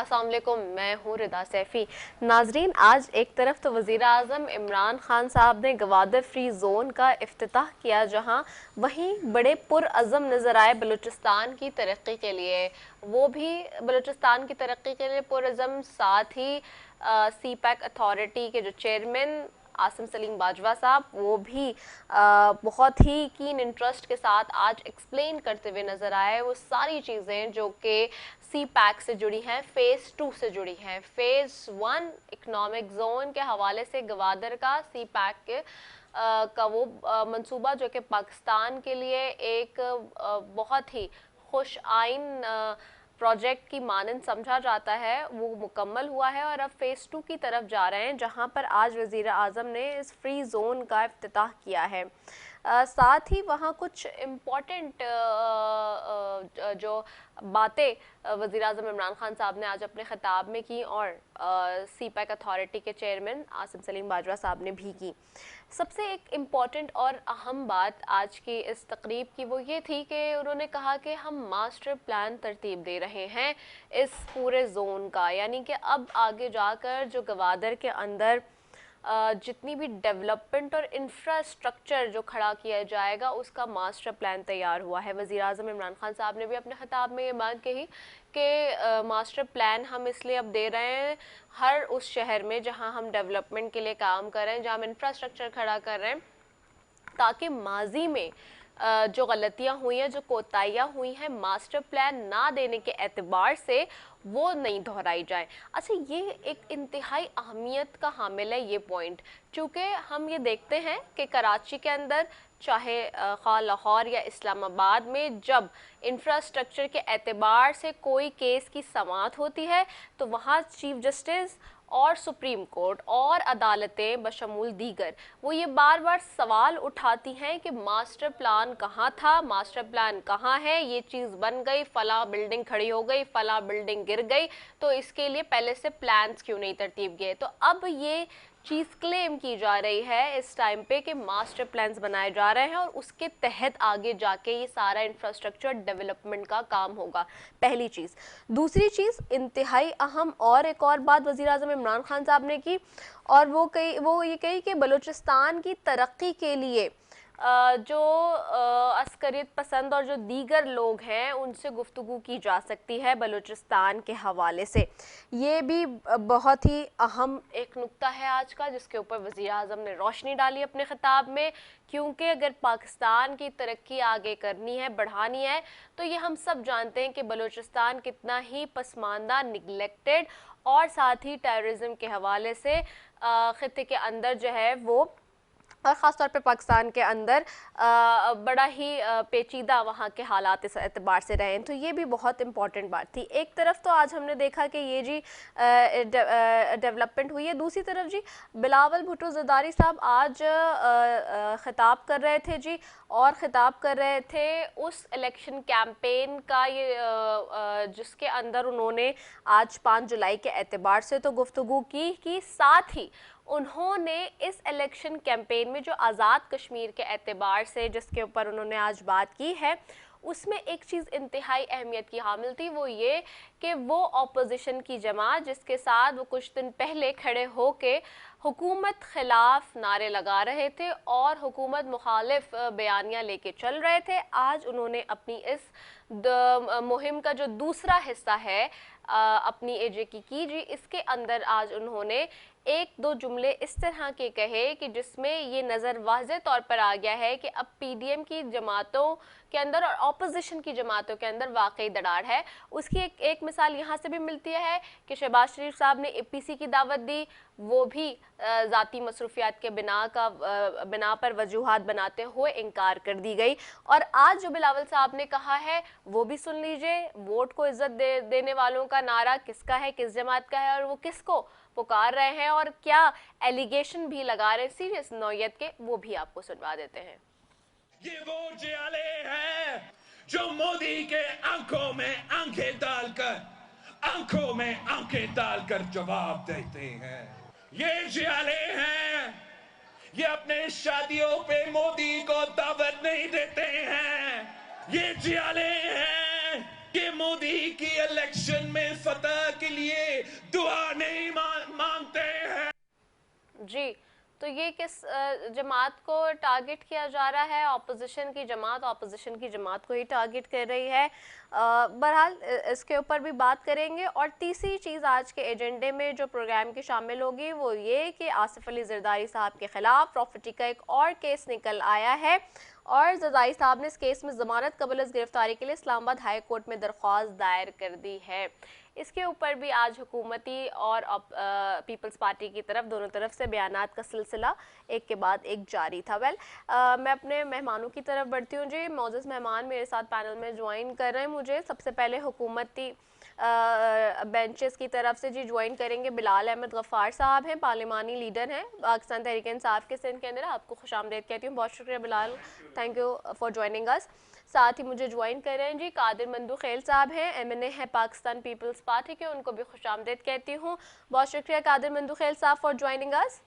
अस्सलाम वालेकुम, मैं हूँ रिदा सैफी। नाजरीन, आज एक तरफ तो वज़ीर आज़म इमरान खान साहब ने गवादर फ्री जोन का इफ्तिताह किया, जहाँ वहीं बड़े पुरअज़म नज़र आए बलूचिस्तान की तरक्की के लिए। वो भी बलूचिस्तान की तरक्की के लिए पुरअज़म, साथ ही सी पैक अथॉरिटी के जो चेयरमैन आसिम सलीम बाजवा साहब, वो भी बहुत ही कीन इंटरेस्ट के साथ आज एक्सप्लेन करते हुए नज़र आए वो सारी चीज़ें जो कि सी पैक से जुड़ी हैं, फ़ेज़ 2 से जुड़ी हैं। फ़ेज़ 1 इकनॉमिक जोन के हवाले से गवादर का सी पैक के का वो मंसूबा जो कि पाकिस्तान के लिए एक बहुत ही खुश आइन प्रोजेक्ट की मानंद समझा जाता है, वो मुकम्मल हुआ है और अब फ़ेज़ 2 की तरफ जा रहे हैं, जहां पर आज वज़ीर आज़म ने इस फ्री जोन का इफ्तिताह किया है। साथ ही वहाँ कुछ इम्पॉर्टेंट जो बातें वज़ीर आज़म इमरान खान साहब ने आज अपने ख़िताब में की और सी पैक अथॉरिटी के चेयरमैन आसिम सलीम बाजवा साहब ने भी की। सबसे एक इम्पॉर्टेंट और अहम बात आज की इस तकरीब की वो ये थी कि उन्होंने कहा कि हम मास्टर प्लान तरतीब दे रहे हैं इस पूरे जोन का, यानी कि अब आगे जाकर जो गवादर के अंदर जितनी भी डेवलपमेंट और इंफ्रास्ट्रक्चर जो खड़ा किया जाएगा उसका मास्टर प्लान तैयार हुआ है। वज़ीर आज़म इमरान खान साहब ने भी अपने ख़िताब में ये बात कही कि मास्टर प्लान हम इसलिए अब दे रहे हैं हर उस शहर में जहां हम डेवलपमेंट के लिए काम कर रहे हैं, जहां हम इंफ्रास्ट्रक्चर खड़ा कर रहे हैं, ताकि माजी में जो गलतियां हुई हैं, जो कोताहियां हुई हैं मास्टर प्लान ना देने के एतबार से, वो नहीं दोहराई जाए। अच्छा, ये एक इंतहाई अहमियत का हामिल है ये पॉइंट, चूँकि हम ये देखते हैं कि कराची के अंदर चाहे खा लाहौर या इस्लामाबाद में जब इंफ्रास्ट्रक्चर के एतबार से कोई केस की समाअत होती है तो वहाँ चीफ जस्टिस और सुप्रीम कोर्ट और अदालतें बशमूल दीगर वो ये बार बार सवाल उठाती हैं कि मास्टर प्लान कहाँ था, मास्टर प्लान कहाँ है, ये चीज़ बन गई, फला बिल्डिंग खड़ी हो गई, फला बिल्डिंग गिर गई, तो इसके लिए पहले से प्लान्स क्यों नहीं तरतीब गए। तो अब ये चीज़ क्लेम की जा रही है इस टाइम पे कि मास्टर प्लान्स बनाए जा रहे हैं और उसके तहत आगे जाके ये सारा इंफ्रास्ट्रक्चर डेवलपमेंट का काम होगा। पहली चीज़। दूसरी चीज़ इंतहाई अहम और एक और बात वज़ीर आज़म इमरान खान साहब ने की, और वो ये कही कि बलूचिस्तान की तरक्की के लिए जो अस्करियत पसंद और जो दीगर लोग हैं उनसे गुफ्तगू की जा सकती है बलूचिस्तान के हवाले से। ये भी बहुत ही अहम एक नुक्ता है आज का, जिसके ऊपर वज़ीर आज़म ने रोशनी डाली अपने ख़िताब में, क्योंकि अगर पाकिस्तान की तरक्की आगे करनी है, बढ़ानी है, तो ये हम सब जानते हैं कि बलूचिस्तान कितना ही पसमानदा, निगलेक्टेड और साथ ही टेररिज्म के हवाले से ख़ित्ते के अंदर जो है वो और ख़ास तौर पे पाकिस्तान के अंदर बड़ा ही पेचीदा वहाँ के हालात इस एतबार से रहे हैं। तो ये भी बहुत इम्पॉर्टेंट बात थी। एक तरफ तो आज हमने देखा कि ये जी डेवलपमेंट हुई है, दूसरी तरफ जी बिलावल भुट्टो ज़रदारी साहब आज ख़िताब कर रहे थे जी, और ख़िताब कर रहे थे उस इलेक्शन कैंपेन का, ये जिसके अंदर उन्होंने आज 5 जुलाई के एतबार से तो गुफ्तगू की साथ ही उन्होंने इस इलेक्शन कैंपेन में जो आज़ाद कश्मीर के एतबार से जिसके ऊपर उन्होंने आज बात की है, उसमें एक चीज़ इंतहाई अहमियत की हामिल थी, वो ये कि वो ऑपोजिशन की जमात जिसके साथ वो कुछ दिन पहले खड़े होके हुकूमत खिलाफ नारे लगा रहे थे और हुकूमत मुखालिफ बयानियाँ लेके चल रहे थे, आज उन्होंने अपनी इस मुहिम का जो दूसरा हिस्सा है अपनी एजे की जी, इसके अंदर आज उन्होंने एक दो जुमले इस तरह के कहे कि जिसमें ये नज़र वाज़े तौर पर आ गया है कि अब पीडीएम की जमातों के अंदर और ऑपोजिशन की जमातों के अंदर वाकई दरार है। उसकी एक मिसाल यहाँ से भी मिलती है कि शहबाज शरीफ साहब ने एपीसी की दावत दी, वो भी ज़ाती मसरूफियात के बिना पर वजूहात बनाते हुए इनकार कर दी गई। और आज जो बिलावल साहब ने कहा है वो भी सुन लीजिए, वोट को इज्जत देने वालों का नारा किसका है, किस जमात का है और वो किसको पुकार रहे हैं और क्या एलिगेशन भी लगा रहे हैं सीरियस नौयत के, वो भी आपको सुनवा देते हैं। ये वो जियाले हैं जो मोदी के आंखों में आंखें डालकर जवाब देते हैं। ये जियाले हैं, ये अपने शादियों पे मोदी को दावत नहीं देते हैं। ये जियाले हैं कि मोदी की इलेक्शन में फतह के लिए दुआ नहीं मांगते हैं। जी, तो ये किस जमात को टारगेट किया जा रहा है? ऑपोजिशन की जमात को ही टारगेट कर रही है। बहरहाल इसके ऊपर भी बात करेंगे। और तीसरी चीज़ आज के एजेंडे में जो प्रोग्राम की शामिल होगी वो ये कि आसिफ अली जरदारी साहब के खिलाफ प्रॉपर्टी का एक और केस निकल आया है और जरदारी साहब ने इस केस में ज़मानत कबल गिरफ्तारी के लिए इस्लामाबाद हाई कोर्ट में दरख्वास्त दायर कर दी है। इसके ऊपर भी आज हुकूमती और पीपल्स पार्टी की तरफ दोनों तरफ से बयानात का सिलसिला एक के बाद एक जारी था। मैं अपने मेहमानों की तरफ बढ़ती हूँ जी। मौजूद मेहमान मेरे साथ पैनल में ज्वाइन कर रहे हैं। मुझे सबसे पहले हुकूमती बेंचेस की तरफ से जी ज्वाइन करेंगे बिलाल अहमद गफ़ार साहब हैं, पार्लिमानी लीडर हैं पाकिस्तान तहरीक इंसाफ के सिंध के अंदर। आपको खुशामदीद कहती हूँ। बहुत शुक्रिया Bilal, thank you for joining us. साथ ही मुझे ज्वाइन कर रहे हैं जी कादिर मंदू-खेल साहब हैं, MNA है पाकिस्तान पीपल्स पार्टी के, उनको भी खुशामदीद कहती हूँ। बहुत शुक्रिया कादिर मंदू-खेल साहब फॉर ज्वाइनिंग अस।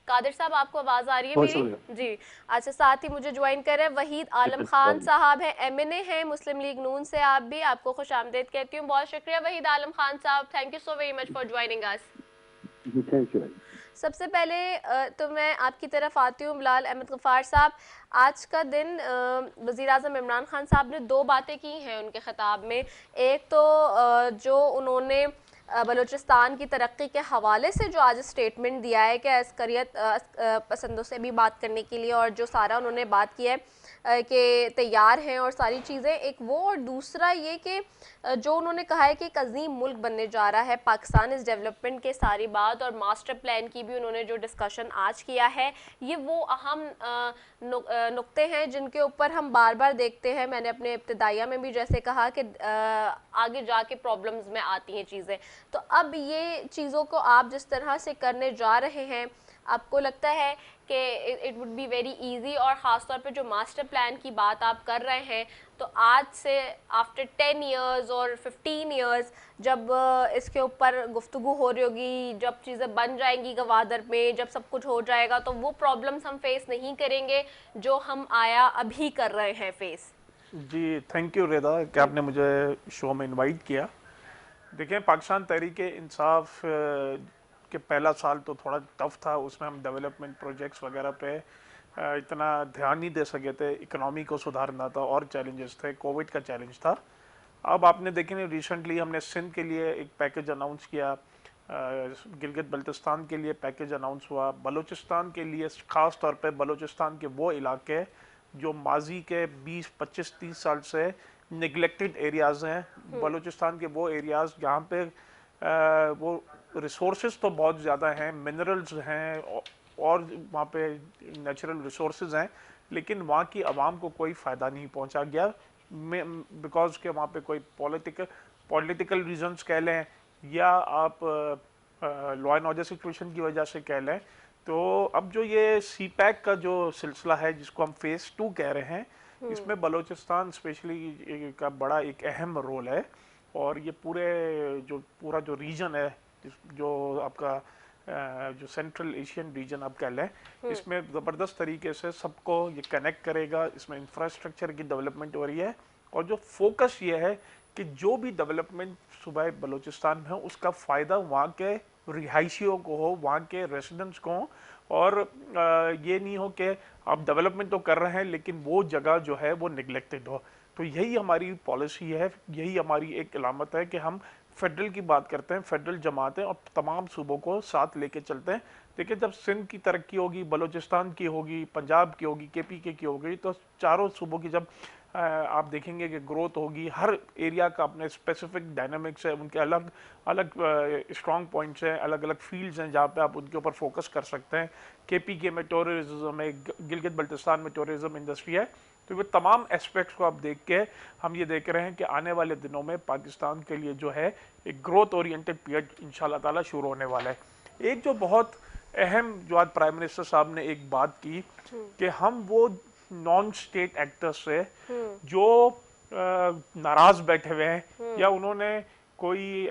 कादिर साहब आपको आवाज आ रही है मेरी? जी अच्छा। साथ ही मुझे ज्वाइन कर रहे हैं वहीद आलम खान साहब हैं, MNA हैं मुस्लिम लीग नून से। आप भी, आपको खुशामदीद कहती हूँ। बहुत शुक्रिया वहीद आलम खान साहब, thank you so very much for joining us. Thank you. सबसे पहले तो मैं आपकी तरफ आती हूँ बिलाल अहमद गफ़ार साहब। आज का दिन वज़ीर-ए-आज़म इमरान खान साहब ने दो बातें की हैं उनके ख़िताब में। एक तो जो उन्होंने बलूचिस्तान की तरक्की के हवाले से जो आज स्टेटमेंट दिया है कि अस्करियत पसंदों से भी बात करने के लिए, और जो सारा उन्होंने बात की है कि तैयार हैं और सारी चीज़ें, एक वो, और दूसरा ये कि जो उन्होंने कहा है कि एक अजीम मुल्क बनने जा रहा है पाकिस्तान, इस डेवलपमेंट के सारी बात और मास्टर प्लान की भी उन्होंने जो डिस्कशन आज किया है, ये वो अहम नुक्ते हैं जिनके ऊपर हम बार बार देखते हैं। मैंने अपने इब्तिदाइया में भी जैसे कहा कि आगे जाके प्रॉब्लम्स में आती हैं चीज़ें। तो अब ये चीज़ों को आप जिस तरह से करने जा रहे हैं, आपको लगता है कि it would be very easy? और ख़ास तौर पे जो मास्टर प्लान की बात आप कर रहे हैं, तो आज से आफ्टर 10 इयर्स और 15 इयर्स जब इसके ऊपर गुफ्तगू हो रही होगी, जब चीज़ें बन जाएंगी गवादर में, जब सब कुछ हो जाएगा, तो वो प्रॉब्लम्स हम फेस नहीं करेंगे जो हम आया अभी कर रहे हैं फेस। जी थैंक यू रेदा कि आपने मुझे शो में इनवाइट किया। देखिए, पाकिस्तान तहरीक इंसाफ के पहला साल तो थोड़ा टफ था। उसमें हम डेवलपमेंट प्रोजेक्ट्स वगैरह पे इतना ध्यान नहीं दे सके थे। इकोनॉमी को सुधारना था और चैलेंजेस थे, कोविड का चैलेंज था। अब आपने देखें रिसेंटली हमने सिंध के लिए एक पैकेज अनाउंस किया, गिलगित बल्तिस्तान के लिए पैकेज अनाउंस हुआ, बलूचिस्तान के लिए ख़ास तौर पे बलूचिस्तान के वो इलाके जो माजी के 20, 25, 30 साल से निगलेक्टेड एरियाज़ हैं, बलूचिस्तान के वो एरियाज़ जहाँ पे वो रिसोर्सेज तो बहुत ज़्यादा हैं, मिनरल्स हैं और वहाँ पे नेचुरल रिसोर्सेज हैं, लेकिन वहाँ की आवाम को कोई फ़ायदा नहीं पहुँचा गया बिकॉज के वहाँ पे कोई पॉलिटिकल रीजंस कह लें या आप लॉ एंड ऑर्डर सिचुएशन की वजह से कह लें। तो अब जो ये CPEC का जो सिलसिला है जिसको हम फेज़ 2 कह रहे हैं, इसमें बलूचिस्तान स्पेशली का बड़ा एक अहम रोल है। और ये पूरा जो रीजन है, जो आपका जो सेंट्रल एशियन रीजन आप कह लें, इसमें ज़बरदस्त तरीके से सबको ये कनेक्ट करेगा। इसमें इंफ्रास्ट्रक्चर की डेवलपमेंट हो रही है और जो फोकस ये है कि जो भी डेवलपमेंट सूबा बलूचिस्तान में हो उसका फ़ायदा वहाँ के रिहायशियों को हो, वहाँ के रेसिडेंट्स को हो, और ये नहीं हो कि आप डेवलपमेंट तो कर रहे हैं लेकिन वो जगह जो है वो निगलेक्टेड हो। तो यही हमारी पॉलिसी है, यही हमारी एक अलामत है कि हम फेडरल की बात करते हैं, फेडरल जमातें और तमाम सूबों को साथ लेके चलते हैं। देखिए, जब सिंध की तरक्की होगी, बलूचिस्तान की होगी, पंजाब की होगी, KPK की होगी, तो चारों सूबों की जब आप देखेंगे कि ग्रोथ होगी, हर एरिया का अपने स्पेसिफिक डायनामिक्स है, उनके अलग अलग स्ट्रॉन्ग पॉइंट्स हैं, अलग अलग फील्ड्स हैं जहाँ पे आप उनके ऊपर फोकस कर सकते हैं। KPK में टूरिज्म है, गिलगित बल्तिस्तान में टूरिज्म इंडस्ट्री है। तो ये तमाम एस्पेक्ट्स को आप देख के हम ये देख रहे हैं कि आने वाले दिनों में पाकिस्तान के लिए जो है एक ग्रोथ ओरिएंटेड पीरियड इंशाल्लाह ताला शुरू होने वाला है। एक जो बहुत अहम जो आज प्राइम मिनिस्टर साहब ने एक बात की कि हम वो नॉन स्टेट एक्टर्स से जो नाराज बैठे हुए हैं या उन्होंने कोई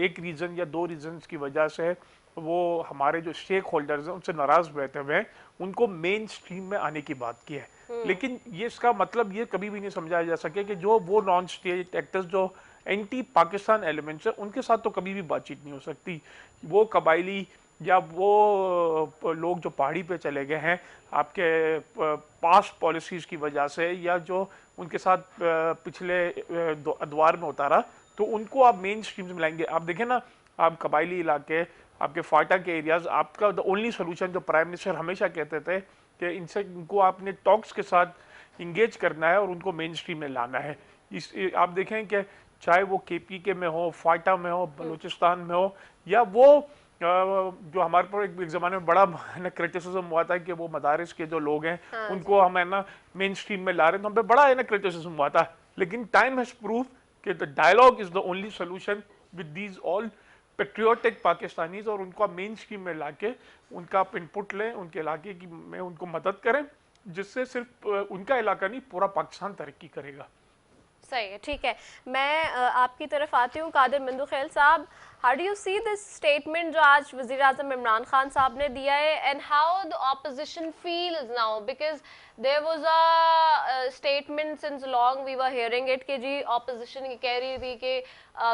एक रीज़न या दो रीजंस की वजह से वो हमारे जो स्टेक होल्डर्स हैं उनसे नाराज बैठे हुए हैं, उनको मेन स्ट्रीम में आने की बात की है। लेकिन ये इसका मतलब ये कभी भी नहीं समझाया जा सके कि जो वो नॉन स्टेट एक्टर्स जो एंटी पाकिस्तान एलिमेंट्स है उनके साथ तो कभी भी बातचीत नहीं हो सकती। वो कबायली या वो लोग जो पहाड़ी पे चले गए हैं आपके पास्ट पॉलिसीज की वजह से, या जो उनके साथ पिछले अदवार में उतारा, तो उनको आप मेन स्ट्रीम से मिलाएंगे। आप देखें ना, आप कबायली इलाके, आपके फाटा के एरियाज, आपका द ओनली सोल्यूशन जो प्राइम मिनिस्टर हमेशा कहते थे कि इनसे इनको आपने टॉक्स के साथ इंगेज करना है और उनको मेन स्ट्रीम में लाना है। इस आप देखें कि चाहे वो केपीके में हो, फाटा में हो, बलूचिस्तान में हो, या वो जो हमारे पर एक ज़माने में बड़ा ना क्रिटिसिज्म हुआ था कि वो मदारिस के जो लोग हैं हाँ उनको हम है ना मेन स्ट्रीम में ला रहे हैं, तो हम पे बड़ा है ना क्रिटिसिज्म हुआ था। लेकिन टाइम हैज प्रूव कि the dialogue is the only solution with these all patriotic Pakistanis, और उनको आप मेन स्ट्रीम में लाके उनका आप इनपुट लें, उनके इलाके की में उनको मदद करें, जिससे सिर्फ उनका इलाका नहीं पूरा पाकिस्तान तरक्की करेगा। सही है, ठीक है। मैं आपकी तरफ आती हूँ कादिर मंदुखेल साहब। How do you see this statement जो आज वज़ीर आज़म इमरान खान साहब ने दिया है, and how the opposition feels now, because there was a statement since long we were hearing it कि जी ऑपोजिशन ये कह रही थी कि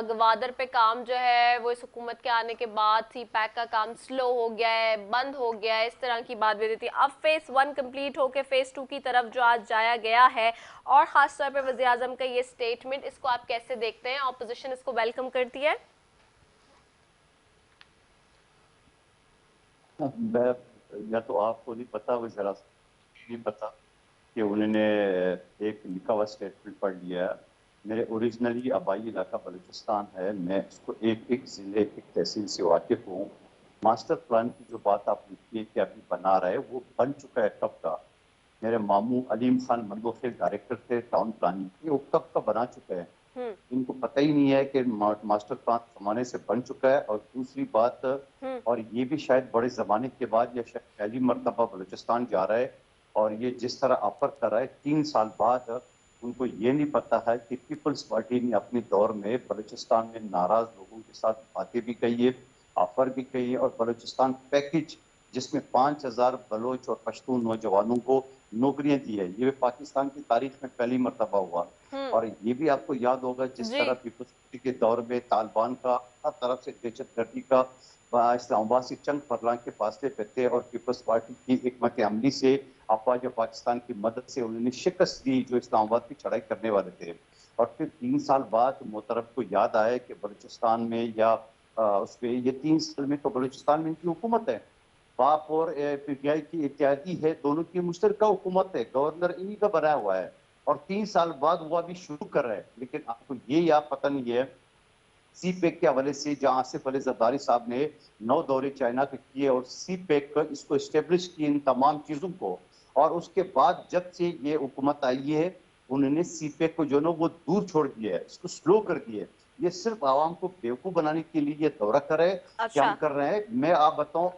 गवादर पे काम जो है वो इस हुकूमत के आने के बाद सी पैक का काम स्लो हो गया है, बंद हो गया है, इस तरह की बात भी थी। अब फेज़ 1 कंप्लीट होकर फेज़ 2 की तरफ जो आज जाया गया है, और ख़ास तौर पे वज़ीर आज़म का ये स्टेटमेंट, इसको आप कैसे देखते हैं? ऑपोजिशन इसको वेलकम करती है? मैं या तो आपको नहीं पता, वो जरा नहीं पता कि उन्होंने एक लिखा हुआ स्टेटमेंट पढ़ लिया है। मेरे ओरिजिनली आबाई इलाका बलूचिस्तान है, मैं इसको एक एक ज़िले एक तहसील से वाकिफ़ हूँ। मास्टर प्लान की जो बात आपने की है कि अभी बना रहा है, वो बन चुका है कब का। मेरे मामू अलीम खान मंदोखेल डायरेक्टर थे टाउन प्लानिंग के, वो कब का बना चुका है। इनको पता ही नहीं है कि मास्टर प्लान जमाने से बन चुका है। और दूसरी बात, और ये भी शायद बड़े जमाने के बाद या शायद पहली मरतबा बलूचिस्तान जा रहा है, और ये जिस तरह ऑफर कर रहा है 3 साल बाद, उनको ये नहीं पता है कि पीपल्स पार्टी ने अपने दौर में बलूचिस्तान में नाराज लोगों के साथ बातें भी कही है, ऑफर भी कही है, और बलूचिस्तान पैकेज जिसमें 5000 बलोच और पश्तून नौजवानों को नौकरियां दी है, ये पाकिस्तान की तारीख में पहली मरतबा हुआ। और ये भी आपको याद होगा जिस तरह पीपल्स पार्टी के दौर में तालिबान का हर तरफ से दहशतगर्दी का इस्लामाबाद से चंद फरलांग के फासले पे थे, और पीपल्स पार्टी की हिकमत अमली से अफवाज पाकिस्तान की मदद से उन्होंने शिकस्त दी जो इस्लामाबाद की चढ़ाई करने वाले थे। और फिर 3 साल बाद मोहतरम को याद आया कि बलूचिस्तान में या उस पर ये 3 साल में तो बलूचिस्तान में इनकी हुकूमत है, बाप और पीटीआई की इत्यादि है, दोनों की मुश्तरका हुकूमत है, गवर्नर इन्हीं का बनाया हुआ है। और 3 साल बाद वो अभी शुरू कर रहे हैं। लेकिन आपको ये या पता नहीं है, सी पैक के हवाले से जहां आसिफ अली जरदारी साहब ने 9 दौरे चाइना के किए और सी पैक इसको इस्टेब्लिश किए इन तमाम चीजों को, और उसके बाद जब से ये हुकूमत आई है उन्होंने सी पैक को जो ना वो दूर छोड़ दिया है, इसको स्लो कर दिया है। ये सिर्फ आवाम को बेवकूफ बनाने के लिए ये दौरा कर रहे हैं। अच्छा। क्या कर रहे हैं मैं आप बताऊं,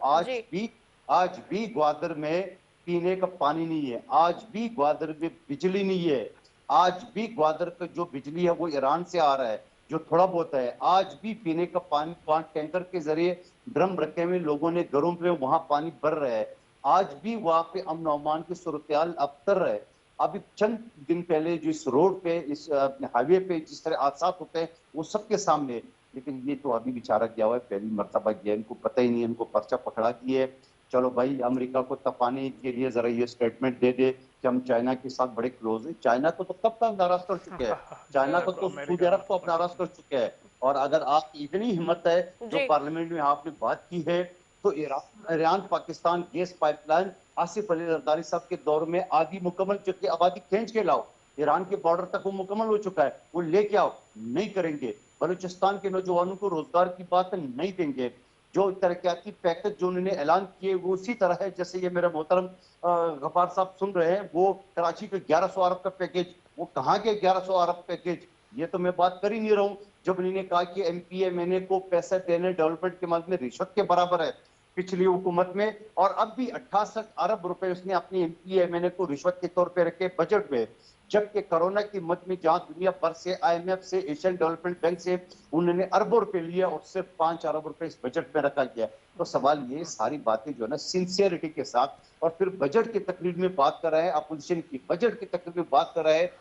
आज भी ग्वादर में पीने का पानी नहीं है, आज भी ग्वादर में बिजली नहीं है, आज भी ग्वादर का जो बिजली है वो ईरान से आ रहा है जो थोड़ा बहुत है, आज भी पीने का पानी 5 टैंकर के जरिए ड्रम रखे हुए लोगों ने घरों में वहां पानी भर रहा है, आज भी वहां पे अमन अमान की सूरत अबतर है। अभी चंद दिन पहले जो इस रोड पे इस हाईवे पे जिस तरह हादसा होते हैं वो सबके सामने, लेकिन ये तो अभी बेचारा गया हुआ है, पहली मरतबा गया, इनको पता ही नहीं, इनको पर्चा पकड़ा दिए। चलो भाई अमेरिका को तपाने के लिए जरा ये स्टेटमेंट दे दे कि हम चाइना के साथ बड़े क्लोज है। चाइना को तो कब तक नाराज कर चुके हैं, चाइना को तो सऊदी अरब को अब नाराज कर चुके हैं। और अगर आपकी इतनी हिम्मत है जो पार्लियामेंट में आपने बात की है, तो Iran Pakistan gas pipeline Asif Ali Zardari साहब के दौर में आधी मुकम्मल चुकी, आबादी खींच के लाओ, ईरान के बॉर्डर तक वो मुकम्मल हो चुका है, वो लेके आओ। नहीं करेंगे। बलूचिस्तान के नौजवानों को रोजगार की बात नहीं देंगे। जो तरक्याती पैकेज जो उन्होंने ऐलान किए वो उसी तरह है जैसे ये मेरा मोहतरम गफार साहब सुन रहे हैं, वो कराची के 1100 अरब का पैकेज, वो कहाँ के 1100 अरब पैकेज, ये तो मैं बात कर ही नहीं रहा हूँ। जब उन्होंने कहा कि MPA मैंने को पैसा देने डेवलपमेंट के मद में रिश्वत के बराबर है, पिछली हुकूमत में, और अब भी 68 अरब रुपए उसने अपनी MPMNA को रिश्वत के तौर पे रखे बजट में, जबकि कोरोना की मद में जहां दुनिया भर से IMF से, एशियन डेवलपमेंट बैंक से उन्होंने अरबों रुपए लिए और सिर्फ 5 अरब रुपए इस बजट में रखा गया। तो सवाल ये सारी बातें जो है ना सिंसियरिटी के साथ, और फिर बजट की तकरीर में बात कर रहे हैं अपोजिशन की, बजट की तकरीर में बात कर रहे हैं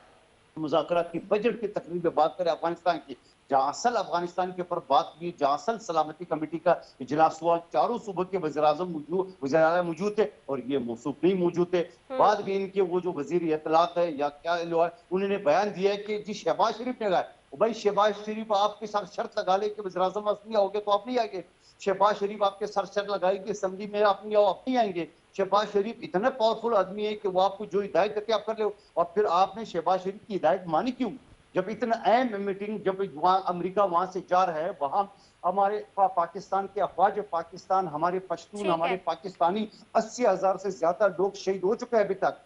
मुज़ाकरात की, बजट की तकरीर में बात करें अफगानिस्तान की, जहां असल अफगानिस्तान के ऊपर बात हुई, जहां असल सलामती कमेटी का इजलास हुआ, चारों सूबों के वज़ीर-ए-आज़म मौजूद थे और ये मौसूफ नहीं मौजूद थे। बाद में इनके वो जो वजीर इत्तलात है या क्या उन्होंने बयान दिया है कि जी शहबाज शरीफ ने कहा, भाई शहबाज शरीफ आपके साथ शर्त लगा ले कि वज़ीर-ए-आज़म नहीं आओगे तो आप नहीं आएंगे, शहबाज शरीफ आपके साथ शर्त लगाएगी असेंबली में आप नहीं आओ, आप नहीं आएंगे। शहबाज शरीफ इतना पावरफुल आदमी है कि वो आपको जो हिदायत करके आप कर ले, और फिर आपने शहबाज शरीफ की हिदायत मानी क्यों? जब इतना अहम मीटिंग, जब वहाँ अमेरिका वहां से जा रहा है, वहां हमारे पाकिस्तान के अफवाज पाकिस्तान, हमारे पश्तून, हमारे पाकिस्तानी 80,000 से ज्यादा लोग शहीद हो चुके हैं अभी तक,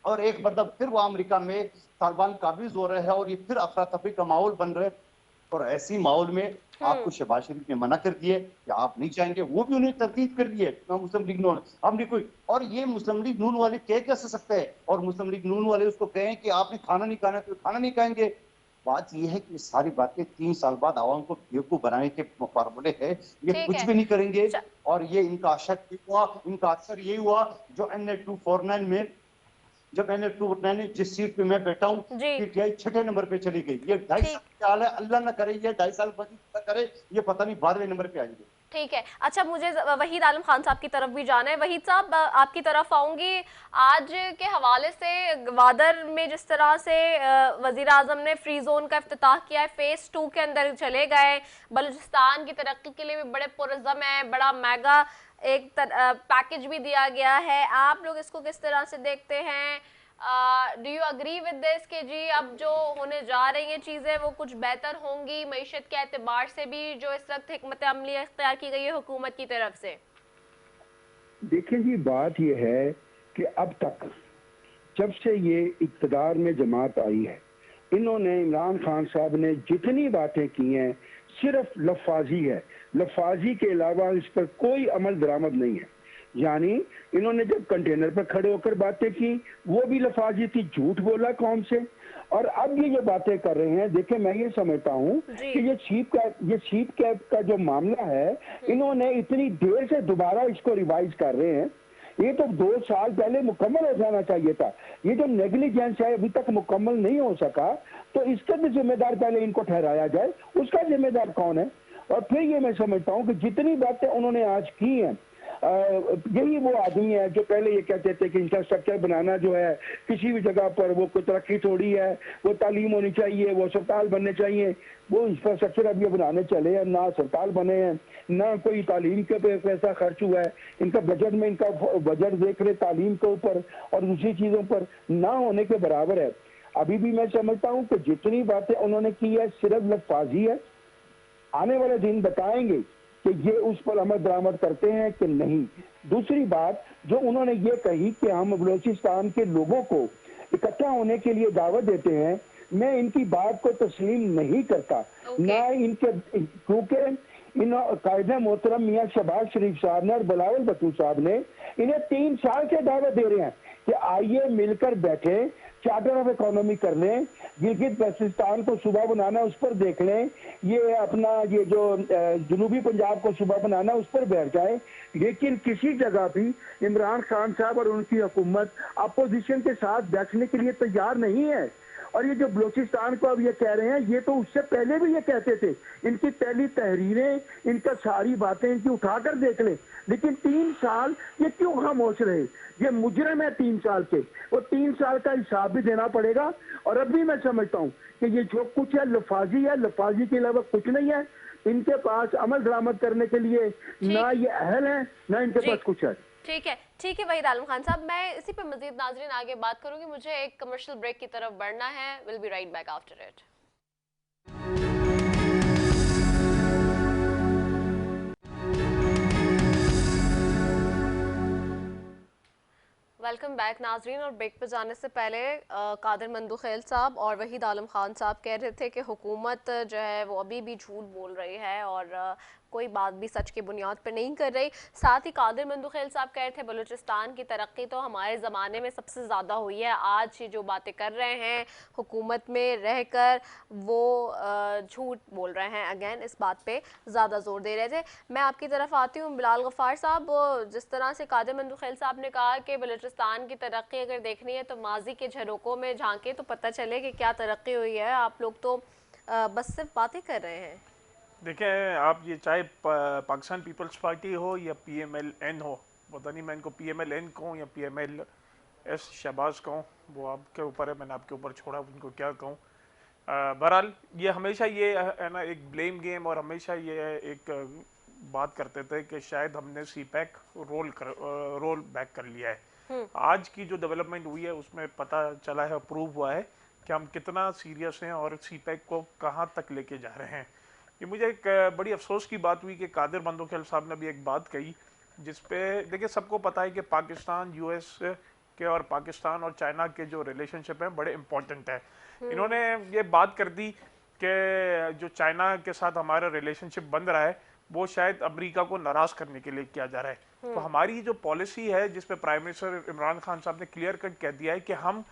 और एक मतलब फिर वो अमेरिका में तालिबान काबिज हो रहे हैं और ये फिर अफरा तफरी का माहौल बन रहे हैं। और ऐसी माहौल में आपको शहबाज शरीफ ने मना कर दिए कि आप नहीं चाहेंगे, वो भी उन्हें तरदीद कर दिए मुस्लिम लीग नून, हमने कोई, और ये मुस्लिम लीग नून वाले कह कैसे सकते हैं, और मुस्लिम लीग नून वाले उसको कहें कि आपने खाना नहीं खाना तो खाना नहीं खाएंगे। बात यह है कि सारी बातें 3 साल बाद आवाम को बेवकूफ बनाने के फार्मूले है, ये कुछ भी नहीं करेंगे। और ये इनका असर यही हुआ जो NA-249 में, जब NA-249 जिस सीट पे मैं बैठा हूँ, PTI 6ठे नंबर पे चली गई। ये 2.5 साल का हाल है, अल्लाह ना करे ये 2.5 साल करे, ये पता नहीं 12वें नंबर पे आएंगे। ठीक है, अच्छा मुझे वहीद आलम खान साहब की तरफ भी जाना है। वहीद साहब आपकी तरफ आऊंगी। आज के हवाले से ग्वादर में जिस तरह से वजीर आजम ने फ्री जोन का इफ्तिताह किया है, फेज 2 के अंदर चले गए, बलूचिस्तान की तरक्की के लिए भी बड़े पुरज़म है, बड़ा मेगा एक पैकेज भी दिया गया है। आप लोग इसको किस तरह से देखते हैं? Do you agree with this कि जी अब जो होने जा रही हैं चीज़ें वो कुछ बेहतर होंगी मईशत के एतबार से भी, जो इस वक्त हिकमत अमली इख्तियार की गई है हुकूमत की तरफ से? देखिए जी, बात ये है कि अब तक जब से ये इक़्तिदार में जमात आई है, इन्होंने, इमरान खान साहब ने जितनी बातें की हैं सिर्फ लफाजी है, लफाजी के अलावा इस पर कोई अमल दरामद नहीं है। यानी इन्होंने जब कंटेनर पर खड़े होकर बातें की वो भी लफाजी थी, झूठ बोला कौम से, और अब ये जो बातें कर रहे हैं, देखिए मैं ये समझता हूँ कि ये चीफ कैब का जो मामला है, इन्होंने इतनी देर से दोबारा इसको रिवाइज कर रहे हैं। ये तो 2 साल पहले मुकम्मल हो जाना चाहिए था। ये जो नेग्लिजेंस है अभी तक मुकम्मल नहीं हो सका, तो इसका भी जिम्मेदार पहले इनको ठहराया जाए, उसका जिम्मेदार कौन है? और फिर ये मैं समझता हूँ कि जितनी बातें उन्होंने आज की हैं, यही वो आदमी है जो पहले ये कहते थे कि इंफ्रास्ट्रक्चर बनाना जो है किसी भी जगह पर वो कोई तरक्की थोड़ी है, वो तालीम होनी चाहिए, वो अस्पताल बनने चाहिए। वो इंफ्रास्ट्रक्चर अब ये बनाने चले हैं, ना अस्पताल बने हैं, ना कोई तालीम के पे पैसा खर्च हुआ है। इनका बजट में, इनका बजट देख रहे तालीम के ऊपर और दूसरी चीज़ों पर ना होने के बराबर है। अभी भी मैं समझता हूँ कि जितनी बातें उन्होंने की है सिर्फ लफ्ज़ी है। आने वाले दिन बताएंगे कि ये उस पर अमल दरामद करते हैं कि नहीं। दूसरी बात जो उन्होंने ये कही कि हम बलूचिस्तान के लोगों को इकट्ठा होने के लिए दावत देते हैं, मैं इनकी बात को तस्लीम नहीं करता। ना इनके, क्योंकि इन कायदा मोहतरम मियाँ शहबाज शरीफ साहब ने और बिलावल भुट्टो साहब ने इन्हें 3 साल से दावत दे रहे हैं कि आइए मिलकर बैठे, चार्टर ऑफ इकोनॉमी कर लें, गिलगित बल्तिस्तान को सूबा बनाना उस पर देख लें, ये अपना ये जो जनूबी पंजाब को सूबा बनाना उस पर बैठ जाए। लेकिन किसी जगह भी इमरान खान साहब और उनकी हुकूमत अपोजिशन के साथ बैठने के लिए तैयार नहीं है। और ये जो बलूचिस्तान को अब ये कह रहे हैं, ये तो उससे पहले भी ये कहते थे। इनकी पहली तहरीरें, इनका सारी बातें इनकी उठाकर देख लें। लेकिन 3 साल ये क्यों खामोश रहे? ये मुजरिम है 3 साल के, वो 3 साल का हिसाब भी देना पड़ेगा। और अब भी मैं समझता हूँ कि ये जो कुछ है लफाजी है, लफाजी के अलावा कुछ नहीं है। इनके पास अमल दरामद करने के लिए ना ये अहल है, ना इनके पास कुछ है। ठीक है वहीद आलम खान साहब, मैं इसी पे मजीद नाजरीन आगे बात करूंगी। मुझे एक कमर्शियल ब्रेक की तरफ बढ़ना है। Will be right back after it. Welcome back नाजरीन। और ब्रेक पे जाने से पहले कादिर मंदुखेल साहब और वहीद आलम खान साहब कह रहे थे कि हुकूमत जो है वो अभी भी झूठ बोल रही है और कोई बात भी सच की बुनियाद पर नहीं कर रही। साथ ही कादिर मंदुखेल साहब कह रहे थे बलूचिस्तान की तरक्की तो हमारे ज़माने में सबसे ज़्यादा हुई है, आज ये जो बातें कर रहे हैं हुकूमत में रहकर वो झूठ बोल रहे हैं। अगेन इस बात पे ज़्यादा जोर दे रहे थे। मैं आपकी तरफ आती हूँ बिलाल गफ़ार साहब, जिस तरह से कादिर मंदुखेल साहब ने कहा कि बलूचिस्तान की तरक्की अगर देखनी है तो माजी के झरोकों में झांके तो पता चले कि क्या तरक्की हुई है। आप लोग तो बस सिर्फ बातें कर रहे हैं। देखें आप, ये चाहे पाकिस्तान पीपल्स पार्टी हो या PMLN हो, पता नहीं मैं इनको PMLN कहूँ या PMLS शहबाज कहूँ, वो आपके ऊपर है, मैंने आपके ऊपर छोड़ा उनको क्या कहूँ। बहरहाल ये हमेशा ये है ना एक ब्लेम गेम, और हमेशा ये एक बात करते थे कि शायद हमने CPEC रोल बैक कर लिया है। आज की जो डेवलपमेंट हुई है उसमें पता चला है, प्रूव हुआ है कि हम कितना सीरियस हैं और CPEC को कहाँ तक लेके जा रहे हैं। ये मुझे एक बड़ी अफसोस की बात हुई कि कादिर मंदुखेल साहब ने भी एक बात कही जिसपे देखिए सबको पता है कि पाकिस्तान US के और पाकिस्तान और चाइना के जो रिलेशनशिप है बड़े इम्पोर्टेंट है। इन्होंने ये बात कर दी कि जो चाइना के साथ हमारा रिलेशनशिप बन रहा है वो शायद अमेरिका को नाराज करने के लिए किया जा रहा है। तो हमारी जो पॉलिसी है जिसपे प्राइम मिनिस्टर इमरान खान साहब ने क्लियर कट कह दिया है कि हम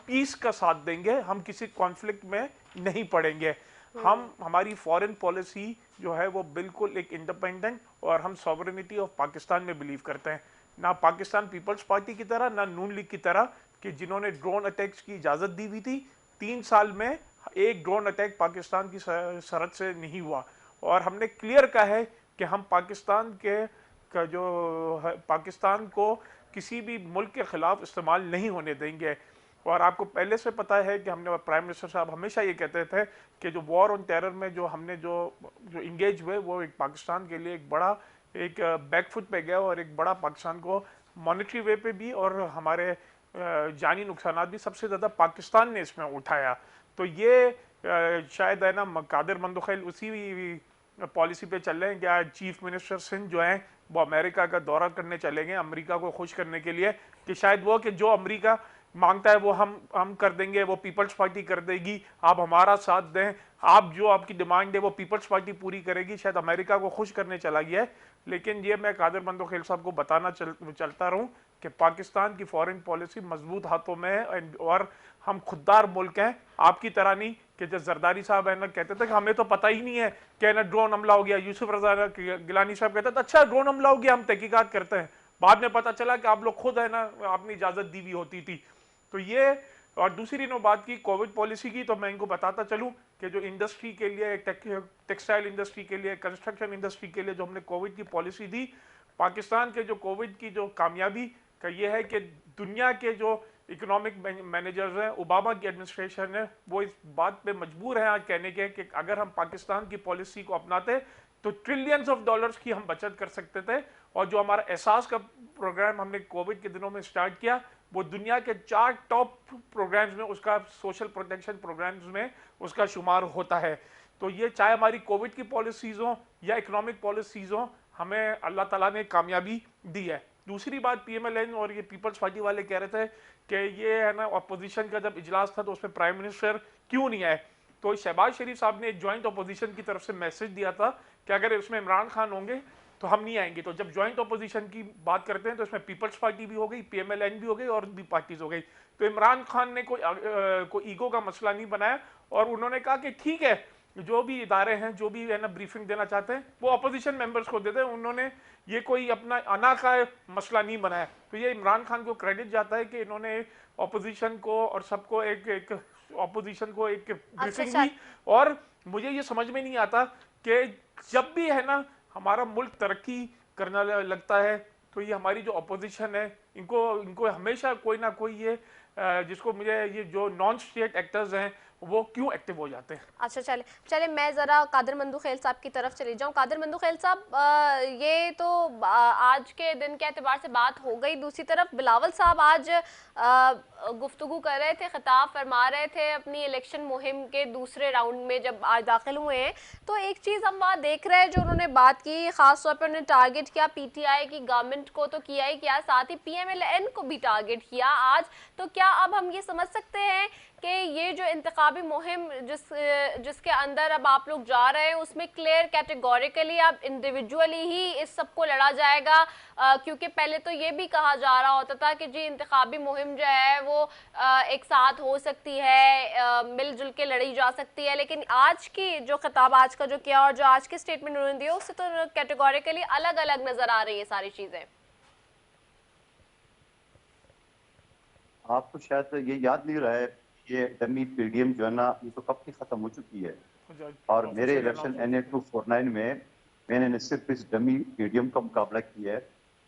पीस का साथ देंगे, हम किसी कॉन्फ्लिक्ट में नहीं पड़ेंगे। हमारी फॉरेन पॉलिसी जो है वो बिल्कुल एक इंडिपेंडेंट, और हम सॉवरेनिटी ऑफ पाकिस्तान में बिलीव करते हैं, ना पाकिस्तान पीपल्स पार्टी की तरह ना नून लीग की तरह कि जिन्होंने ड्रोन अटैक्स की इजाज़त दी हुई थी। 3 साल में एक ड्रोन अटैक पाकिस्तान की सरहद से नहीं हुआ, और हमने क्लियर कहा है कि हम पाकिस्तान को किसी भी मुल्क के खिलाफ इस्तेमाल नहीं होने देंगे। और आपको पहले से पता है कि हमने, प्राइम मिनिस्टर साहब हमेशा ये कहते थे कि जो वॉर ऑन टेरर में जो हमने जो इंगेज हुए वो एक पाकिस्तान के लिए एक बड़ा एक बैकफुट पे गया, और एक बड़ा पाकिस्तान को मॉनेटरी वे पे भी और हमारे जानी नुकसान भी सबसे ज़्यादा पाकिस्तान ने इसमें उठाया। तो ये शायद है ना कादिर मंदुखेल उसी पॉलिसी पे चल रहे हैं। क्या चीफ मिनिस्टर सिंध जो हैं वो अमेरिका का दौरा करने चले गए अमेरिका को खुश करने के लिए, कि शायद वो कि जो अमेरिका मांगता है वो हम कर देंगे, वो पीपल्स पार्टी कर देगी, आप हमारा साथ दें, आप जो आपकी डिमांड है वो पीपल्स पार्टी पूरी करेगी। शायद अमेरिका को खुश करने चला गया है। लेकिन ये मैं कादिर मंदुखेल साहब को बताना चलता रहूं कि पाकिस्तान की फॉरेन पॉलिसी मजबूत हाथों में है, और हम खुददार मुल्क हैं, आपकी तरह नहीं कि जो जरदारी साहब है ना कहते थे कि हमें तो पता ही नहीं है कि ना ड्रोन हमला हो गया। यूसुफ रजा गिलानी साहब कहते थे अच्छा ड्रोन हमला हो गया, हम तहकीकात करते हैं, बाद में पता चला कि आप लोग खुद है ना आपने इजाजत दी हुई होती थी। तो ये, और दूसरी नो बात की कोविड पॉलिसी की, तो मैं इनको बताता चलूं कि जो इंडस्ट्री के लिए, टेक्सटाइल इंडस्ट्री के लिए, कंस्ट्रक्शन इंडस्ट्री के लिए जो हमने कोविड की पॉलिसी दी, पाकिस्तान के जो कोविड की जो कामयाबी का ये है कि दुनिया के जो इकोनॉमिक मैनेजर्स हैं, ओबामा की एडमिनिस्ट्रेशन है, वो इस बात पे मजबूर हैं आज कहने के कि अगर हम पाकिस्तान की पॉलिसी को अपनाते तो ट्रिलियंस ऑफ डॉलर्स की हम बचत कर सकते थे। और जो हमारा एहसास का प्रोग्राम हमने कोविड के दिनों में स्टार्ट किया वो दुनिया के 4 टॉप प्रोग्राम्स में, उसका सोशल प्रोटेक्शन प्रोग्राम्स में उसका शुमार होता है। तो ये चाहे हमारी कोविड की पॉलिसीज़ हों या इकोनॉमिक पॉलिसीज़ हों, हमें अल्लाह ताला ने कामयाबी दी है। दूसरी बात, PMLN और ये पीपल्स पार्टी वाले कह रहे थे कि ये है ना अपोजिशन का जब इजलास था तो उसमें प्राइम मिनिस्टर क्यों नहीं आए। तो शहबाज शरीफ साहब ने एक ज्वाइंट अपोजिशन की तरफ से मैसेज दिया था कि अगर इसमें इमरान खान होंगे तो हम नहीं आएंगे। तो जब ज्वाइंट अपोजिशन की बात करते हैं तो इसमें पीपल्स पार्टी भी हो गई, PMLN भी हो गई और भी पार्टीज हो गई। तो इमरान खान ने कोई ईगो का मसला नहीं बनाया, और उन्होंने कहा कि ठीक है जो भी इदारे हैं जो भी है ना ब्रीफिंग देना चाहते हैं वो अपोजिशन मेंबर्स को देते हैं। उन्होंने ये कोई अपना अना का मसला नहीं बनाया। तो ये इमरान खान को क्रेडिट जाता है कि इन्होंने अपोजिशन को और सबको एक अपोजिशन को एक ब्रीफिंग दी। और मुझे ये समझ में नहीं आता कि जब भी है ना हमारा मुल्क तरक्की करने लगता है तो ये हमारी जो अपोजिशन है इनको हमेशा कोई ना कोई ये जिसको मुझे ये जो नॉन स्टेट एक्टर्स हैं वो क्यों एक्टिव हो जाते हैं। अच्छा चले मैं ज़रा कादिर मंदुखेल साहब की तरफ चली जाऊँ। कादिर मंदुखेल साहब, ये तो आज के दिन के एतबार से बात हो गई। दूसरी तरफ बिलावल साहब आज गुफ्तगू कर रहे थे, खिताब फरमा रहे थे अपनी इलेक्शन मुहिम के दूसरे राउंड में जब आज दाखिल हुए हैं। तो एक चीज़ हम वहाँ देख रहे हैं जो उन्होंने बात की, ख़ास तौर पर उन्होंने टारगेट किया PTI की गवर्नमेंट को तो किया ही किया, साथ ही PMLN को भी टारगेट किया आज। तो क्या अब हम ये समझ सकते हैं कि ये जो इंतखाबी मुहिम जिसके अंदर अब आप लोग जा रहे हैं उसमें क्लियर कैटेगोरिकली अब इंडिविजुअली ही इस सबको लड़ा जाएगा, क्योंकि पहले तो ये भी कहा जा रहा होता था कि जी इंतखाबी मुहिम जो है वो एक साथ हो सकती है, मिलजुल के लड़ी जा सकती है, लेकिन आज की जो खिताब आज का जो किया और जो आज की स्टेटमेंट उन्होंने दिया उससे तो कैटेगोरिकली अलग अलग नजर आ रही है सारी चीजें। आपको शायद ये याद नहीं रहा है, ये डमी पीडीएम जो है ना ये तो कब की खत्म हो चुकी है। और मेरे इलेक्शन NA 249 में मैंने न सिर्फ इस डमी पीडीएम का मुकाबला किया है,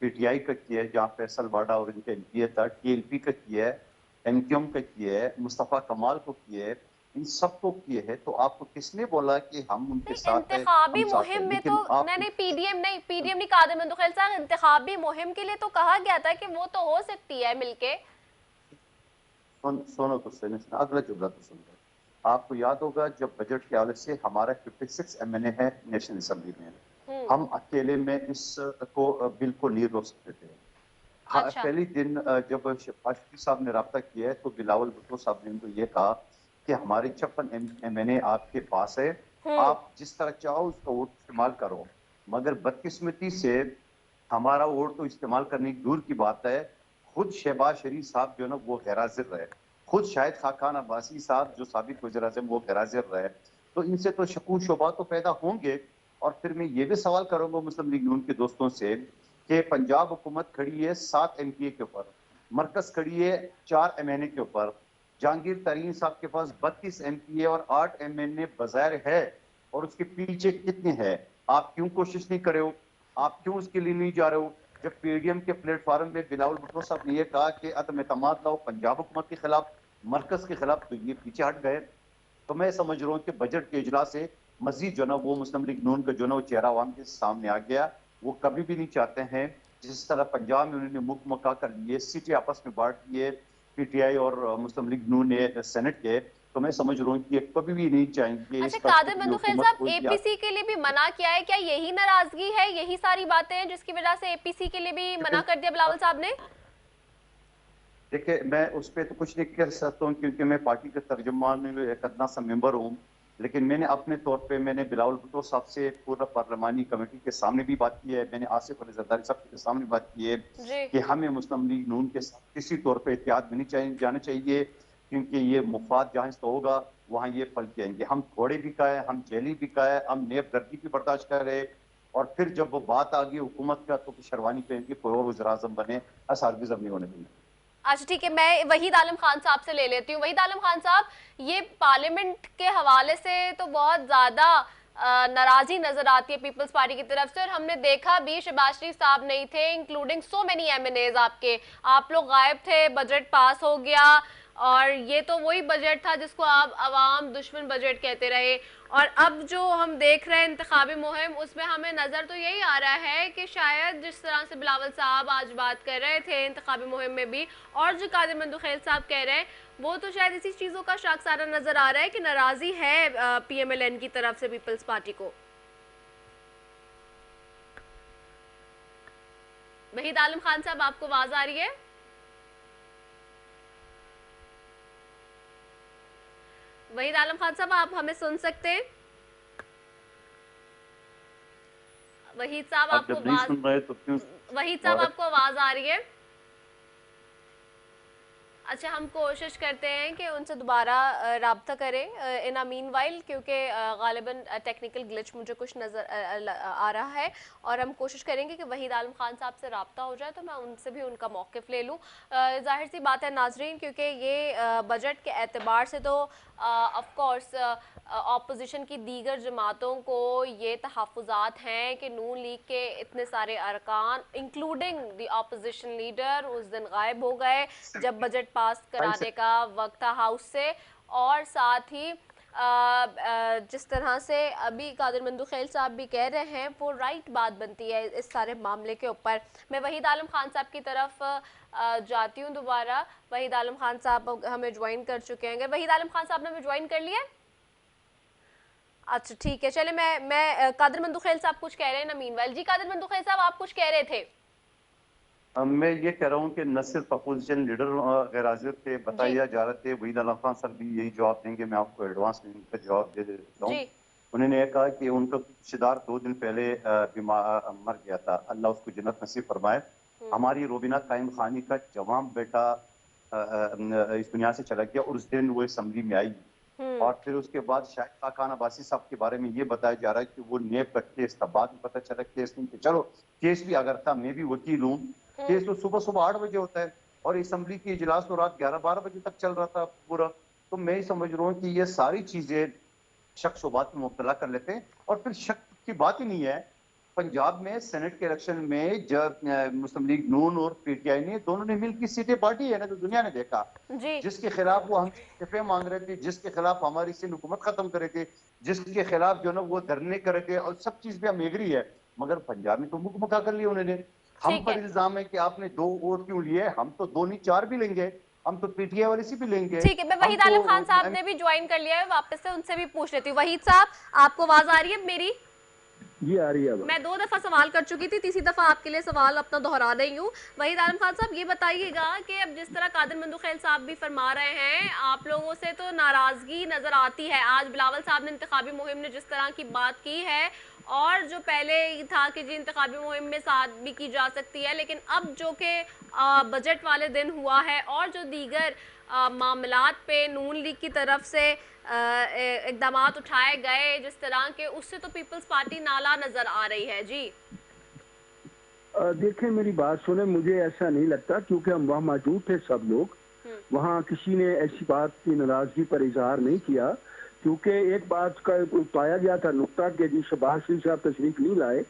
PTI का किया है जहाँ फैसल वाडा और इनका MP था, TLP का किया है, MQM का किया है, मुस्तफ़ा कमाल को किया है, इन सबको किए है। तो आपको किसने बोला कि हम उनके साथ हैं? इंतखाबी मुहिम में तो नहीं, पीडीएम नहीं कादिर मंदुखैल साहब, इंतखाबी मुहिम के लिए तो कहा गया था कि वो तो हो सकती है मिलके। सुनो तो सही, अगला जुमला तो सुन लो। आपको याद होगा जब बजट के हवाले से हमारा 56 MNA है नेशनल असेंबली में, हम अकेले में इस को बिल को नहीं रोक सकते थे। अच्छा। पहले दिन जब शफाकी साहब ने रब्ता किया है तो बिलावल भुट्टो साहब ने उनको ये कहा कि हमारे 56 MNA आपके पास है, आप जिस तरह चाहो उसका वोट इस्तेमाल करो, मगर बदकिस्मती से हमारा वोट तो इस्तेमाल करने की दूर की बात है, खुद शहबाज शरीफ साहब जो है ना वो गैर-हाजिर रहे, खुद शाहिद खाकान अब्बासी साहब जो साबिक वज़ीर-ए-आज़म वो गैर-हाजिर रहे। तो इनसे तो शकू शुबा तो पैदा होंगे। और फिर मैं ये भी सवाल करूंगा मुस्लिम लीग नून के दोस्तों से कि पंजाब हुकूमत खड़ी है 7 MPA के ऊपर, मरकज खड़ी है 4 MNA के ऊपर, जहांगीर तरीन साहब के पास 32 MPA और 8 MNA बज़ाहिर है, और उसके पीछे कितने हैं? आप क्यों कोशिश नहीं कर रहे हो? आप क्यों उसके लिए नहीं जा रहे हो? जब PDM के प्लेटफॉर्म में बिलावल भुट्टो साहब ने यह कहा कि अदम एतमाद लाओ पंजाब हुकूमत के खिलाफ, मरकज के खिलाफ, तो ये पीछे हट गए। तो मैं समझ रहा हूँ कि बजट के इजलास से मजीद जो ना वो मुस्लिम लीग नून का जो ना वो चेहरा अवाम के सामने आ गया। वो कभी भी नहीं चाहते हैं जिस तरह पंजाब में उन्होंने मुख मका कर लिए, सीटें आपस में बांट लिए PTI और मुस्लिम लीग नून ने सेनेट के, तो मैं समझ रहा हूँ कि कभी भी नहीं चाहेंगे। अच्छा कादिर मंदुखैल साहब, APC के लिए भी मना किया है, क्या यही नाराजगी है, यही सारी बातें हैं जिसकी वजह से APC के लिए भी मना कर दिया बिलावल साहब ने? देखिए मैं उस पर तो कुछ नहीं कह सकता हूँ क्योंकि मैं पार्टी का तर्जुमान एक अदना सा मेंबर हूँ, लेकिन मैंने अपने तौर पे मैंने बिलावल भुट्टो साहब से पूरा पार्लिमानी कमेटी के सामने भी बात की है, मैंने आसिफ अली जरदारी साहब के सामने बात की है कि हमें मुस्लिम लीग नून के साथ किसी तौर पे इत्तेहाद में नहीं जाना चाहिए, क्योंकि ये मुफाद जहाँ से होगा वहाँ ये फल के आएंगे। हम थोड़े भी खाए, हम जेली भी खाए, हम नेब दर्दी भी बर्दाश्त कर रहे, और फिर जब वो बात आ गई हुकूमत का तो शेरवानी पहन के कोई और वज़ीर-ए-आज़म बने, ऐसा हरगिज़ नहीं होने देंगे। अच्छा ठीक है, मैं वहीद आलम खान साहब से ले लेती हूँ। वहीद आलम खान साहब, ये पार्लियामेंट के हवाले से तो बहुत ज्यादा नाराजगी नजर आती है पीपल्स पार्टी की तरफ से, और हमने देखा भी शहबाज शरीफ साहब नहीं थे, इंक्लूडिंग सो मेनी MNAs आपके, आप लोग गायब थे, बजट पास हो गया, और ये तो वही बजट था जिसको आप अवाम दुश्मन बजट कहते रहे। और अब जो हम देख रहे हैं इंतखाबी मुहिम, उसमें हमें नज़र तो यही आ रहा है कि शायद जिस तरह से बिलावल साहब आज बात कर रहे थे इंतखाबी मुहिम में भी, और जो कादिर मंदुखैल साहब कह रहे हैं, वो तो शायद इसी चीज़ों का शाखसारा नज़र आ रहा है कि नाराज़ी है PMLN की तरफ से पीपल्स पार्टी को। वहीद आलम खान साहब, आपको आवाज़ आ रही है? वहीद आलम खान साहब, आप हमें सुन सकते हैं? वहीद साहब आपको वहीद साहब आपको आवाज आ रही है? अच्छा, हम कोशिश करते हैं कि उनसे दोबारा राब्ता करें इन अ मीनवाइल, क्योंकि गालिबन टेक्निकल ग्लिच मुझे कुछ नज़र आ रहा है, और हम कोशिश करेंगे कि वहीद आलम खान साहब से राब्ता हो जाए तो मैं उनसे भी उनका मौक़िफ़ ले लूँ। ज़ाहिर सी बात है नाजरीन, क्योंकि ये बजट के एतबार से तो ऑफ कोर्स ऑपोजिशन की दीगर जमातों को ये तहफ़्फ़ुज़ात हैं कि नून लीग के इतने सारे अरकान इंक्लूडिंग द ऑपोजिशन लीडर उस दिन गायब हो गए जब बजट पास कराने का वक्त था हाउस से, और साथ ही जिस तरह से अभी कादिर मंदुखैल साहब भी कह रहे हैं वो राइट बात बनती है इस सारे मामले के ऊपर। मैं वहीद आलम खान साहब की तरफ जाती हूँ दोबारा। वहीद आलम खान साहब हमें ज्वाइन कर चुके हैं, अगर वहीद आलम खान साहब ने हमें ज्वाइन कर लिया? अच्छा ठीक है, चले मैं कादिर मंदुखैल साहब कुछ कह रहे हैं ना मीनवाइल। जी कादिर मंदुखैल साहब, आप कुछ कह रहे थे? मैं ये कह रहा हूँ कि न सिर्फ अपोजिशन लीडर गैर हाजिर थे, बताया जा रहे थे, वहीद आलम खान सर भी यही जवाब देंगे, मैं आपको एडवांस में इनका जवाब दे देता हूँ। जी। उन्होंने ये कहा कि उनका रिश्तेदार 2 दिन पहले बीमार मर गया था, अल्लाह उसको जन्नत नसीब फरमाए। हमारी रोबिना कायम खानी का जवान बेटा इस दुनिया से चला गया और उस दिन वो असम्बली में आई। और फिर उसके बाद शाहिद खान अब्बासी साहब के बारे में ये बताया जा रहा है कि वो नेब का केस था, बाद में पता चला केस नहीं, चलो केस भी अगर था, मैं भी वकील हूँ, केस तो सुबह सुबह 8 बजे होता है और असम्बली की इजलास तो रात 11-12 बजे तक चल रहा था पूरा। तो मैं ही समझ रहा हूँ कि ये सारी चीजें शक शुबात में मुब्तला कर लेते हैं और फिर शक की बात ही नहीं है। पंजाब में सेनेट के इलेक्शन में जब मुस्लिम लीग नून और पीटीआई ने दोनों ने मिलकर सीटें बांटी है ना, तो दुनिया ने देखा। जी। जिसके खिलाफ वो हम इस्तीफे मांग रहे थे, जिसके खिलाफ हमारी सिंध हुकूमत खत्म करे थे, जिसके खिलाफ जो ना वो धरने करे थे, और सब चीज भी हम एग्री है, मगर पंजाब में तो मुख मुखा कर लिया उन्होंने। हम ठीक पर है। इल्जाम है कि आपने 2 वोट क्यों लिए, हम तो 2 नहीं 4 भी लेंगे, हम तो पीटीआई वाले से भी लेंगे। ठीक है, मैं हम वहीद आलम खान साहब तो ने भी ज्वाइन कर लिया है, वापस से उनसे भी पूछ लेती हूँ। वहीद साहब, आपको आवाज आ रही है मेरी? जी आ रही है अब। मैं 2 दफा सवाल कर चुकी थी, तीसरी दफा आपके लिए सवाल अपना दोहरा रही हूँ। वहीद आलम खान साहब, ये बताइएगा कि अब जिस तरह कादिर मंदुखेल साहब भी फरमा रहे हैं, आप लोगों से तो नाराजगी नजर आती है। आज बिलावल साहब ने इंतखाबी मुहिम ने जिस तरह की बात की है, और जो पहले था कि जी इंतखाबी मुहिम में साथ भी की जा सकती है, लेकिन अब जो कि बजट वाले दिन हुआ है और जो दीगर मामलात पे नून लीग की तरफ से इकदाम उठाए गए जिस तरह के, उससे तो पीपल्स पार्टी नाला नजर आ रही है। जी। देखें मेरी बात सुने, मुझे ऐसा नहीं लगता, क्योंकि हम वहाँ मौजूद थे सब लोग, वहाँ किसी ने ऐसी बात की नाराजगी पर इजहार नहीं किया, क्योंकि एक बात का पाया गया था नुक्ता के जी शहबाज शरीफ साहब तशरीफ नहीं लाए।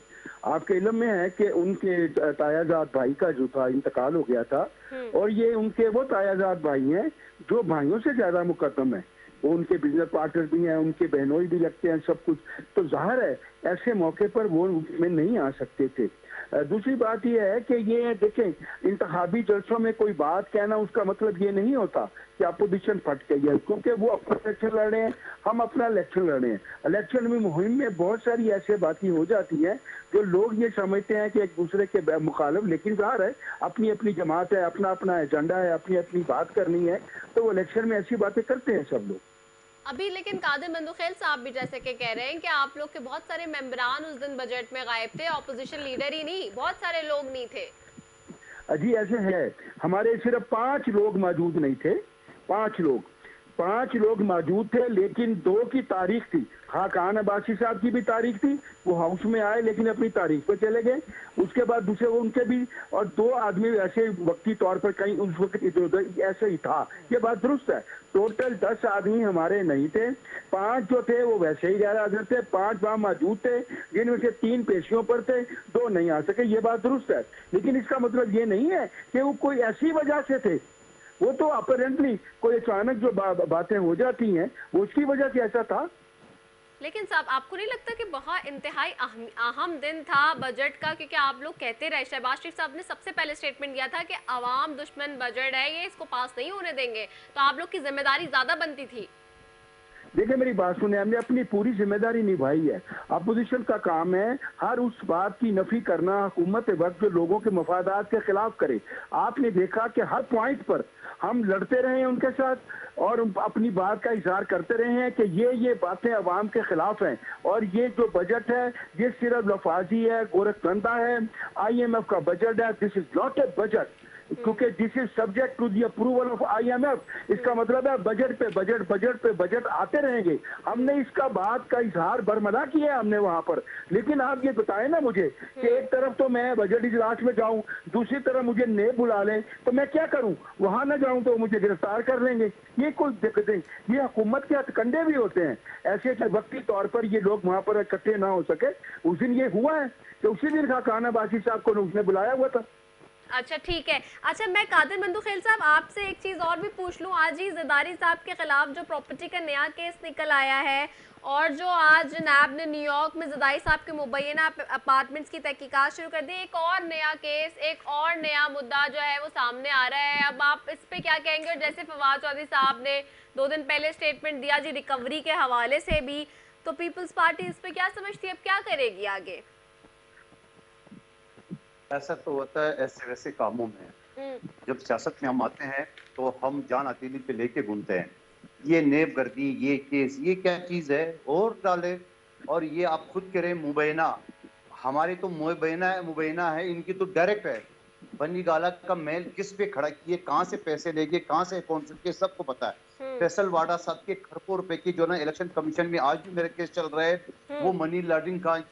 आपके इल्म में है कि उनके तायाजाद भाई का जो था इंतकाल हो गया था, और ये उनके वो तायाजाद भाई हैं जो भाइयों से ज्यादा मुकद्दम है, वो उनके बिजनेस पार्टनर भी हैं, उनके बहनोई भी लगते हैं, सब कुछ। तो जाहिर है ऐसे मौके पर वो में नहीं आ सकते थे। दूसरी बात यह है कि ये देखें, इंतखाबी जलसों में कोई बात कहना उसका मतलब ये नहीं होता कि अपोजिशन फट गई है, क्योंकि वो अपना इलेक्शन लड़ रहे हैं, हम अपना इलेक्शन लड़ रहे हैं। इलेक्शन में मुहिम में बहुत सारी ऐसी बातें हो जाती हैं जो लोग ये समझते हैं कि एक दूसरे के मुखालिफ, लेकिन ज़ाहिर है अपनी अपनी जमात है, अपना अपना एजेंडा है, अपनी अपनी बात करनी है, तो वो इलेक्शन में ऐसी बातें करते हैं सब लोग। अभी लेकिन कादिर मंदुखेल साहब भी जैसे कि कह रहे हैं कि आप लोग के बहुत सारे मेंबरान उस दिन बजट में गायब थे, ऑपोजिशन लीडर ही नहीं, बहुत सारे लोग नहीं थे। जी ऐसे है, हमारे सिर्फ 5 लोग मौजूद नहीं थे, 5 लोग मौजूद थे, लेकिन 2 की तारीख थी। खान अब्बासी साहब की भी तारीख थी, वो हाउस में आए लेकिन अपनी तारीख पे चले गए। उसके बाद दूसरे वो उनके भी, और 2 आदमी ऐसे वक्ती तौर पर कहीं उस वक्त इधर उधर ऐसे ही था, ये बात दुरुस्त है। टोटल 10 आदमी हमारे नहीं थे, 5 जो थे वो वैसे ही गैर हाजिर थे, 5 वहाँ मौजूद थे, जिनमें से 3 पेशियों पर थे, 2 नहीं आ सके, ये बात दुरुस्त है। लेकिन इसका मतलब ये नहीं है कि वो कोई ऐसी वजह से थे, वो तो अपेरेंटली कोई अचानक जो बातें हो जाती हैं वो उसकी वजह से ऐसा था। लेकिन साहब, आपको नहीं लगता कि बहुत इंतहाई अहम दिन था बजट का? क्योंकि आप लोग कहते रहे, शहबाज शरीफ साहब ने सबसे पहले स्टेटमेंट दिया था कि अवाम दुश्मन बजट है, ये इसको पास नहीं होने देंगे, तो आप लोग की जिम्मेदारी ज्यादा बनती थी। देखिए मेरी बात सुने, हमने अपनी पूरी जिम्मेदारी निभाई है। अपोजिशन का काम है हर उस बात की नफी करना हुकूमत वक्त जो लोगों के मफादात के खिलाफ करे। आपने देखा कि हर पॉइंट पर हम लड़ते रहे हैं उनके साथ, और अपनी बात का इजहार करते रहे हैं कि ये बातें अवाम के खिलाफ हैं, और ये जो बजट है ये सिर्फ लफाजी है, गोरखधंधा है, IMF का बजट है, this is not a budget, क्योंकि this is subject to the approval of IMF। इसका मतलब है बजट पे बजट आते रहेंगे। हमने इसका बात का इजहार बरमदा किया है हमने वहां पर। लेकिन आप ये बताएं ना मुझे कि एक तरफ तो मैं बजट इजलास में जाऊं, दूसरी तरफ मुझे नेब बुला लें, तो मैं क्या करूं? वहां ना जाऊं तो मुझे गिरफ्तार कर लेंगे। ये कोई दिक्कत नहीं, ये हुकूमत के हथकंडे भी होते हैं ऐसे कि वक्ती तौर पर ये लोग वहां पर इकट्ठे ना हो सके। उस दिन ये हुआ है कि उसी दिन खान अब्बासी साहब को उसने बुलाया हुआ था। अच्छा ठीक है। अच्छा, मैं कादिर मंदुखेल साहब आपसे एक चीज़ और भी पूछ लूँ। आज ही ज़रदारी साहब के खिलाफ जो प्रॉपर्टी का नया केस निकल आया है, और जो आज नैब ने न्यूयॉर्क में ज़रदारी साहब के मुबैना अपार्टमेंट्स की तहकीकात शुरू कर दी, एक और नया केस, एक और नया मुद्दा जो है वो सामने आ रहा है। अब आप इस पे क्या कहेंगे? और जैसे फवाद चौधरी साहब ने 2 दिन पहले स्टेटमेंट दिया जी रिकवरी के हवाले से भी, तो पीपल्स पार्टी इस पे क्या समझती है, अब क्या करेगी आगे? ऐसा तो होता है ऐसे वैसे कामों में। जब सियासत में हम आते हैं तो हम जान हथेली पे लेके घूमते हैं, ये नेब गर्दी, ये केस, ये क्या चीज है, और डाले। और ये आप खुद कह रहे हैं मुबैना, हमारी तो मुबैना है, इनकी तो डायरेक्ट है। बनी गाला का मेल किस पे खड़ा किए, कहाँ से पैसे लेके, कहाँ से अकाउंट के, सबको पता है। फैसल वाडा साहब के खरबों रुपए की जो ना इलेक्शन कमीशन में आज भी मेरे केस चल रहे हैं, वो मनी लॉन्ड्रिंग का।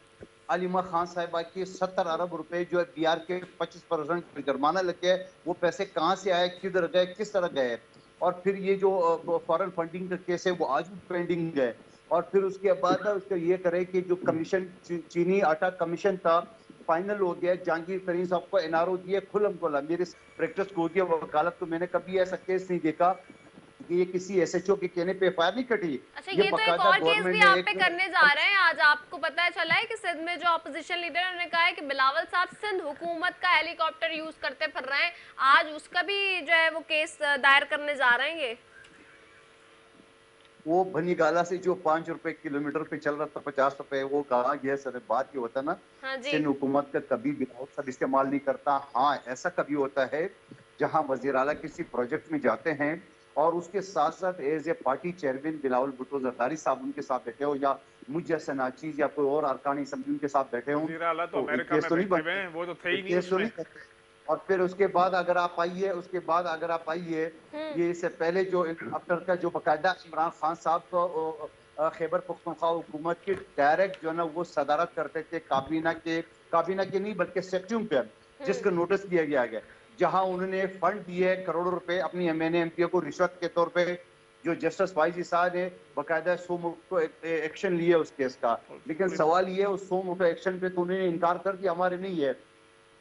अलीमा खान साहिबा की 70 अरब रुपए जो बिहार के 25% जुर्माना लग गया, वो पैसे कहाँ से आए, किधर गए, किस तरह गए। और फिर ये जो फॉरेन फंडिंग का केस है वो आज भी पेंडिंग है। और फिर उसके बाद उसका ये करे कि जो कमीशन चीनी आटा कमीशन था फाइनल हो गया, जहांगीर तरीन साहब को एनआरओ दिए खुलम खुला। मेरी प्रैक्टिस को गया वकालत, तो मैंने कभी ऐसा केस नहीं देखा कि ये किसी एसएचओ के कहने पे एफआईआर नहीं कटी। अच्छा, ये तो एक और केस भी आप पे करने जा रहे हैं। आज आपको पता है चला है कि सिंध में जो अपोजिशन लीडर है उन्होंने कहा है कि बिलावल साहब सिंध हुकूमत का हेलीकॉप्टर यूज करते फिर रहे हैं। आज उसका भी जो है वो केस दायर करने जा रहे हैं। ये वो भनी गाला से जो 5 रुपए किलोमीटर पे चल रहा था 50 रुपए, वो कहा गया सर। बात ये होता ना, हाँ जी, सिंध हुकूमत का कभी बिलावल साहब इस्तेमाल नहीं करता। हाँ, ऐसा कभी होता है जहां वजीर आला किसी प्रोजेक्ट में जाते हैं और उसके साथ साथ as a party chairman Bilawal Bhutto Zardari साहब उनके साथ बैठे हो, या मुझ जैसा नाचीज या कोई और अरकानी असम्बली उनके साथ बैठे हो, वज़ीर आला तो अमेरिका में बैठे हुए हैं, वो तो थे ही नहीं उसमें। और फिर उसके बाद अगर आप आइए, ये इससे पहले जो हेलीकॉप्टर का जो बाकायदा इमरान खान साहब को खैबर पख्तूनख्वा हुकूमत की डायरेक्ट जो है ना वो सदारत करते थे काबीना के नहीं बल्कि सेक्यूम पर, जिसका नोटिस दिया गया है, जहां उन्होंने फंड दिए करोड़ों रुपए अपनी एमएनए एमपीओ को रिश्वत के तौर पे। जो जस्टिस वाइजी साहब ने बाकायदा 100 को एक्शन लिए उस केस का। लेकिन सवाल ये, उस 100 एक्शन पे तो उन्होंने इनकार कर दिया, हमारे नहीं है।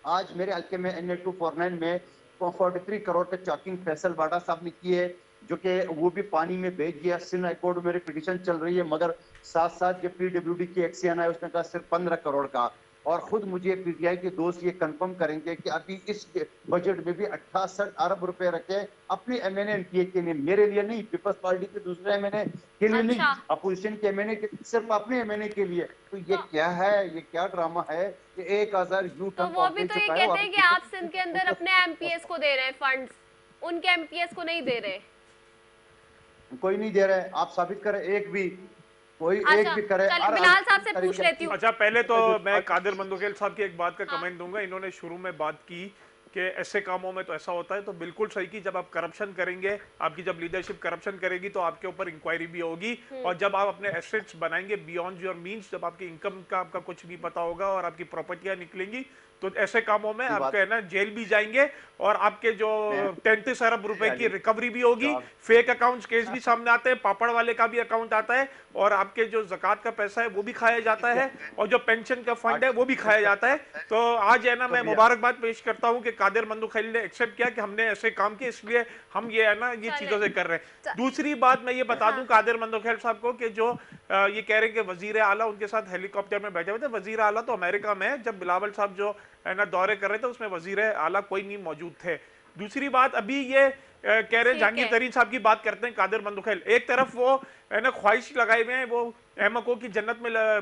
आज मेरे हल्के में NA 249 में 43 करोड़ का चॉकिंग फैसल वाडा साहब ने की है, जो कि वो भी पानी में भेज दिया। सिंध हाई कोर्ट में मेरी पिटीशन चल रही है, मगर साथ साथ जो PWD की एक्शन है उसने कहा सिर्फ 15 करोड़ का। और खुद मुझे PTI के दोस्त ये कंफर्म करेंगे कि अभी इस बजट में भी 68 अरब रुपए रखे अपने MNA MPA के लिए, मेरे लिए नहीं, पीपल्स पार्टी के दूसरे MNA के लिए नहीं, अपोजिशन के MNA के, सिर्फ अपने MNA के लिए। तो ये क्या है, ये क्या ड्रामा है कि 1000 यू तो वो भी तो ये कहते हैं कि आप सिंध के अंदर अपने MPS को दे रहे हैं फंड्स, उनके MPS को नहीं दे रहे। कोई नहीं दे रहा है, आप साबित करें एक भी, कोई एक भी करे। बिलाल साहब से पूछ लेती हूँ। अच्छा, पहले तो मैं कादिर मंदोखेल साहब की एक बात का कमेंट दूंगा। इन्होंने शुरू में बात की कि ऐसे कामों में तो ऐसा होता है, तो बिल्कुल सही की। जब आप करप्शन करेंगे, आपकी जब लीडरशिप करप्शन करेगी तो आपके ऊपर इंक्वायरी भी होगी। और जब आप अपने एसेट्स बनाएंगे बियॉन्ड योर मींस, जब आपकी इनकम का आपका कुछ नहीं पता होगा और आपकी प्रॉपर्टियां निकलेंगी, तो ऐसे कामों में आप कहना जेल भी जाएंगे और आपके जो 33 अरब रुपए की रिकवरी भी होगी। फेक अकाउंट्स केस भी सामने आते हैं, पापड़ वाले का भी अकाउंट आता है, और आपके जो ज़कात का पैसा है वो भी खाया जाता है, और जो पेंशन का फंड है वो भी खाया जाता है। तो आज है ना, मैं मुबारकबाद पेश करता हूँ कि कादिर मंदोखेल ने एक्सेप्ट किया कि हमने ऐसे काम किए, इसलिए हम ये है ना ये चीजों से कर रहे हैं। दूसरी बात मैं ये बता दूं कादिर मंदोखेल साहब को कि जो ये कह रहे हैं कि वजीर आला उनके साथ हेलीकॉप्टर में बैठे हुए थे, वजीर आला तो अमेरिका में है। जब बिलावल साहब जो है ना दौरे कर रहे थे उसमें वजीर आला कोई नहीं मौजूद थे। दूसरी बात, अभी ये कह रहे हैं जहांगीर तरीन साहब की बात करते हैं कादिर मंदोखेल, एक तरफ वो है ना ख्वाहिश लगाए हुए हैं, वो अहमको की जन्नत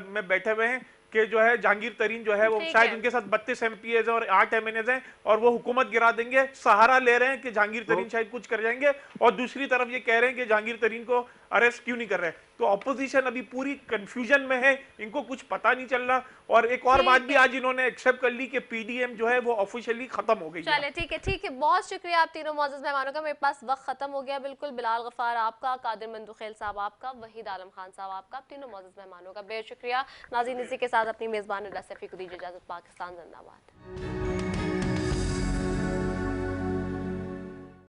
में बैठे हुए हैं कि जो है जहांगीर तरीन जो है वो शायद उनके साथ 32 MPs और 8 MNAs हैं और वो हुकूमत गिरा देंगे। सहारा ले रहे हैं कि जहांगीर तरीन शायद कुछ कर जाएंगे, और दूसरी तरफ ये कह रहे हैं कि जहांगीर तरीन को अरेस्ट क्यों नहीं कर रहे। तो ऑपोजिशन अभी पूरी कंफ्यूजन में है, इनको कुछ पता नहीं चल रहा। और एक और बात भी आज इन्होंने एक्सेप्ट कर ली कि PDM जो है वो ऑफिशियली खत्म हो गई। चले ठीक है, बहुत शुक्रिया आप तीनों मौजूद मेहमानों का। मेरे पास वक्त खत्म हो गया बिल्कुल। बिलाल गफार आपका, कादिर मंदोखेल साहब आपका, वहीद आलम खान साहब आपका, तीनों मौजूद मेहमानों का बेहद शुक्रिया। नाज़रीन, इसी के साथ अपनी मेजबान रज़ा सैफी को दीजिए इजाजत। पाकिस्तान जिंदाबाद।